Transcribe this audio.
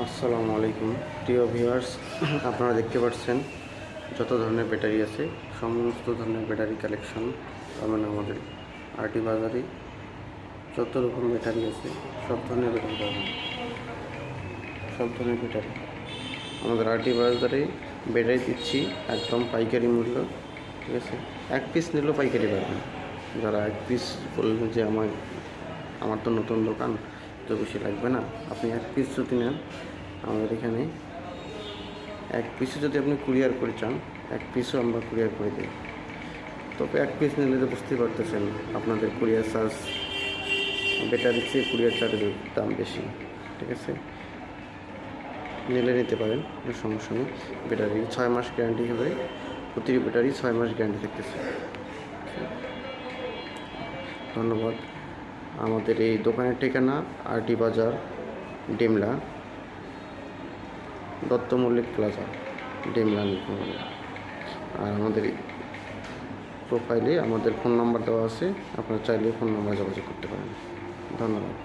আসসালামু আলাইকুম প্রিয় ভিউয়ার্স, আপনারা দেখতে পাচ্ছেন যত ধরনের ব্যাটারি আছে সমস্ত ধরনের ব্যাটারি কালেকশন পাবেন আমাদের আরটি বাজারে। যত রকম ব্যাটারি আছে সব ধরনের ব্যাটারি পাবেন, সব ধরনের ব্যাটারি আমাদের আরটি বাজারে ব্যাটারি দিচ্ছি একদম পাইকারি মূল্য। ঠিক আছে, এক পিস নিলেও পাইকারি পাবেন। যারা এক পিস বললেন যে আমার তো নতুন দোকান, তো বেশি লাগবে না, আপনি এক পিস যদি নেন আমাদের এখানে এক পিসও যদি আপনি কুরিয়ার করে চান এক পিসও আমরা কুরিয়ার করে দিই। তবে এক পিস নিলে তো বুঝতেই পারতেছেন আপনাদের কুরিয়ার চার্জ, ব্যাটারির চেয়ে কুরিয়ার চার্জের দাম বেশি। ঠিক আছে, নিলে নিতে পারেন, কোনো সমস্যা নেই। ব্যাটারি 6 মাস গ্যারান্টি হবে, প্রতিটি ব্যাটারি 6 মাস গ্যারান্টি থাকতেছে। ধন্যবাদ। আমাদের এই দোকানের ঠিকানা আরটি বাজার, ডিমলা, দত্ত মল্লিক প্লাজা, ডিমলা নীলফামারী। আর আমাদের প্রোফাইলে আমাদের ফোন নাম্বার দেওয়া আছে, আপনারা চাইলে ফোন নাম্বার যোগাযোগ করতে পারেন। ধন্যবাদ।